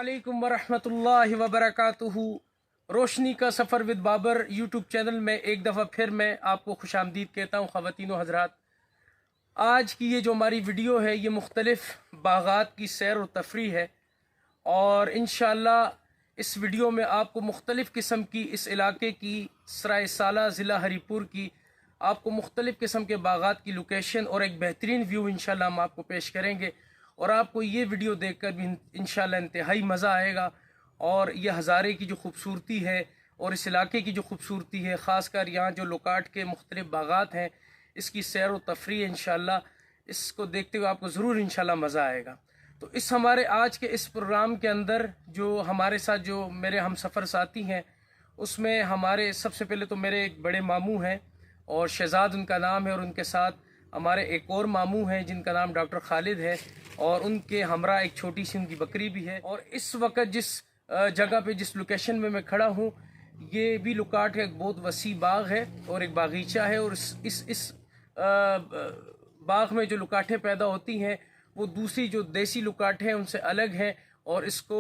अस्सलामुअलैकुम वरहमतुल्लाहि वबरकातुहू। रोशनी का सफ़र विद बाबर यूट्यूब चैनल में एक दफ़ा फिर मैं आपको खुशामदीद कहता हूँ ख़वातीन व हज़रात। आज की ये जो हमारी वीडियो है ये मुख्तलिफ़ बागात की सैर व तफरीह है और इंशाअल्लाह इस वीडियो में आपको मुख्तलिफ़ किस्म की इस इलाके की सराय साला ज़िला हरीपुर की आपको मुख्तलिफ़ किस्म के बागात की लोकेशन और एक बेहतरीन व्यू इंशाअल्लाह हम आपको पेश करेंगे और आपको ये वीडियो देखकर भी इंशाअल्लाह इंतहाई मज़ा आएगा। और ये हज़ारे की जो खूबसूरती है और इस इलाके की जो खूबसूरती है, ख़ासकर यहाँ जो लोकाट के मुख्तलिफ़ बागात हैं, इसकी सैर व तफरीह इंशाअल्लाह इसको देखते हुए आपको ज़रूर इंशाअल्लाह मज़ा आएगा। तो इस हमारे आज के इस प्रोग्राम के अंदर जो हमारे साथ जो मेरे हम सफ़र साथी हैं, उसमें हमारे सबसे पहले तो मेरे एक बड़े मामू हैं और शहजाद उनका नाम है, और उनके साथ हमारे एक और मामू हैं जिनका नाम डॉक्टर खालिद है और उनके हमरा एक छोटी सी उनकी बकरी भी है। और इस वक्त जिस जगह पे जिस लोकेशन में मैं खड़ा हूँ ये भी लोकाट का एक बहुत वसी बाग है और एक बागीचा है, और इस बाग में जो लुकाटें पैदा होती हैं वो दूसरी जो देसी लुकाटें हैं उनसे अलग हैं और इसको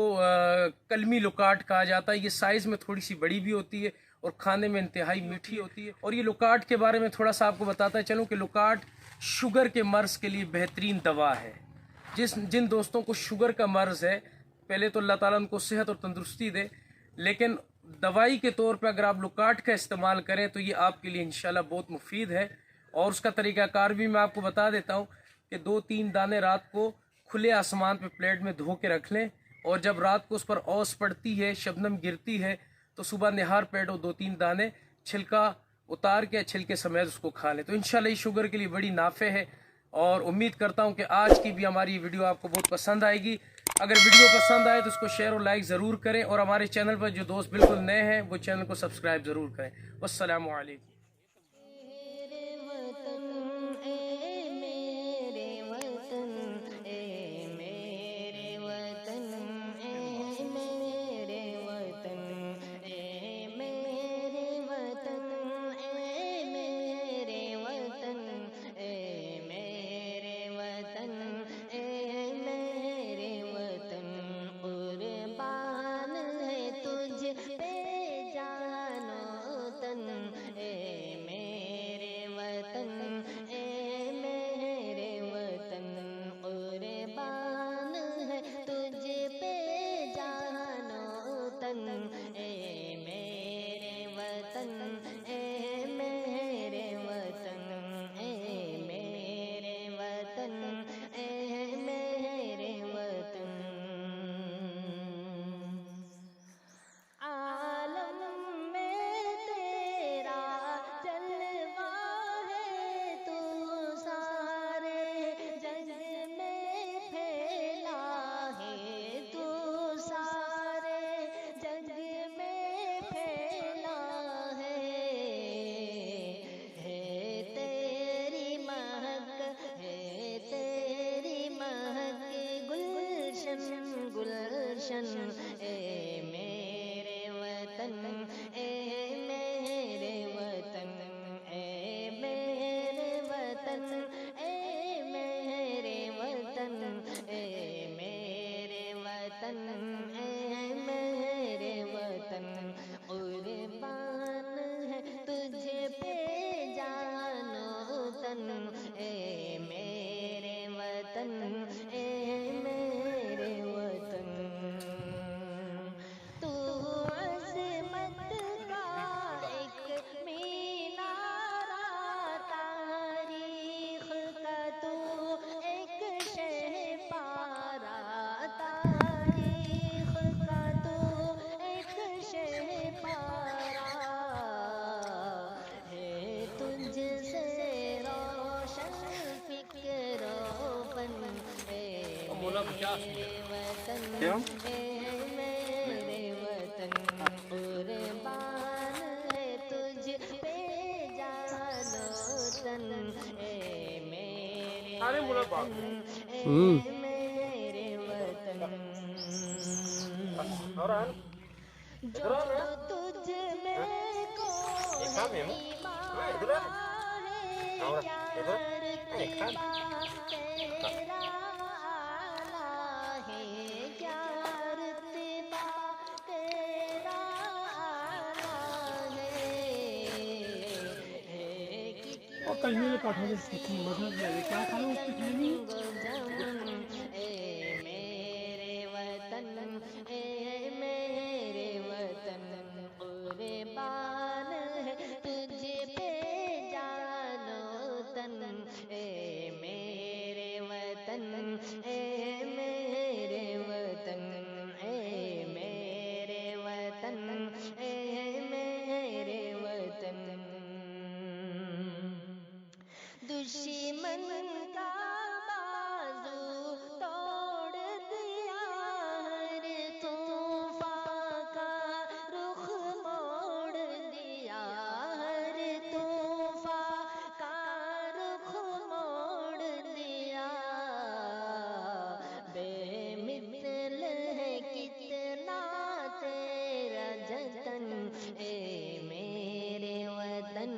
कलमी लुकाट कहा जाता है। ये साइज़ में थोड़ी सी बड़ी भी होती है और खाने में इंतहाई मीठी होती है। और ये लुकाट के बारे में थोड़ा सा आपको बताता चलूँ कि लुकाट शुगर के मर्ज़ के लिए बेहतरीन दवा है। जिन दोस्तों को शुगर का मर्ज़ है, पहले तो अल्लाह ताला उनको सेहत और तंदुरुस्ती दे, लेकिन दवाई के तौर पे अगर आप लुकाट का इस्तेमाल करें तो ये आपके लिए इंशाल्लाह बहुत मुफीद है। और उसका तरीक़ाकार भी मैं आपको बता देता हूँ कि 2-3 दाने रात को खुले आसमान पे प्लेट में धो के रख लें, और जब रात को उस पर ओस पड़ती है, शबनम गिरती है, तो सुबह निहार पेट और 2-3 दाने छिलका उतार के छिलके समेत उसको खा लें तो इंशाल्लाह ये शुगर के लिए बड़ी नाफे है। और उम्मीद करता हूँ कि आज की भी हमारी वीडियो आपको बहुत पसंद आएगी। अगर वीडियो पसंद आए तो उसको शेयर और लाइक ज़रूर करें, और हमारे चैनल पर जो दोस्त बिल्कुल नए हैं वो चैनल को सब्सक्राइब ज़रूर करें। वस्सलामु अलैकुम। क्यों? सारे मुलाकात और इधर एक काम है इधर और इधर एक काम कहीं में काठा दे सकती है मतलब क्या खा लो कुछ नहीं मेरे वतन मेरे वतन कुर्बान है तुझे पे जानो तन मेरे वतन मेरे वतन मेरे वतन मेरे वतन दुश्मन का बाजू तोड़ दिया हर तूफान का रुख मोड़ दिया हर तूफान का रुख मोड़ दिया बेमिसल है कितना तेरा जतन मेरे वतन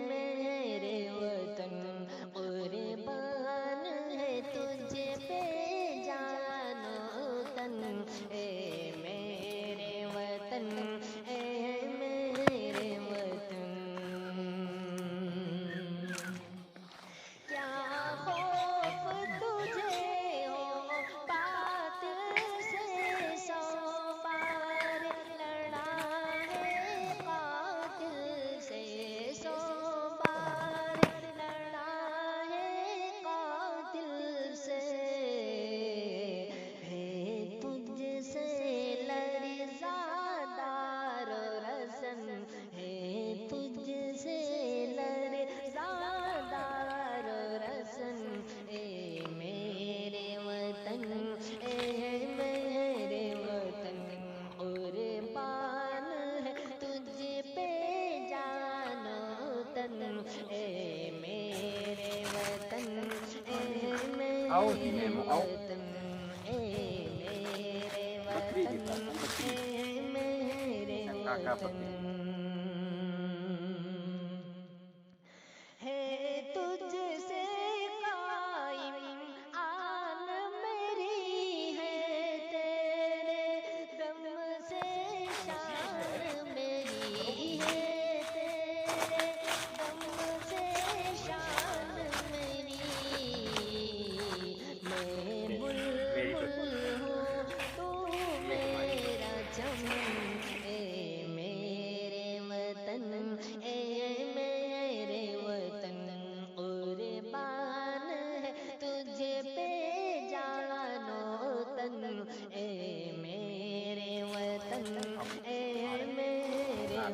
मेरे वतन कुर्बान है तुझे पे जानो तन मेरे वतन मेरे वतन क्या खौफ तुझे हो बात से सौ पार लड़ा है कातिल से सौ पार लड़ा है कातिल से है तुझसे लड़ज़ादार रसन है तुझसे लड़ज़ादार रसन मेरे वतन मेरे वतन कुर्बान है तुझे पे जानो तन मेरे वतन आओ, मेरे आओ। वतन मेरे वतन मेरे वतन है तुझसे कायम आन मेरी है तेरे दम से शान मेरी है तेरे दम से शान मेरी मैं बुलबुल हूँ तू मेरा चमन मेरे वतन मेरे वतन कुर्बान है तुझे पे जानो तन मेरे वतन मेरे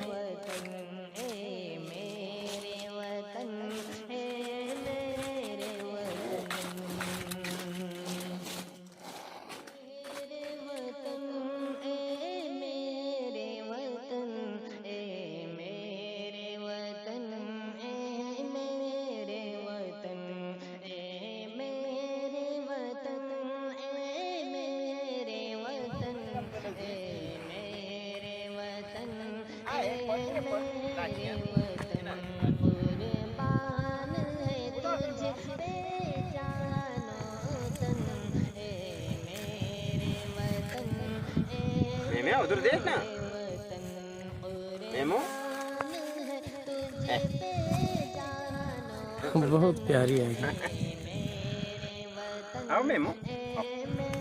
वतन मेरे वतन मेरे वतन मेरे वतन मेरे वतन मेरे वतन मेरे वतन मेरे वतन मेरे वतन मेरे वतन मेरे वतन कुर्बान है तुझे पे जानो तन मेरे वतन मेमे उधर देख ना वतन मेमो कुर्बान है तुझे पे जानो बहुत प्यारी है मेरे वतन आओ मेमो मेरे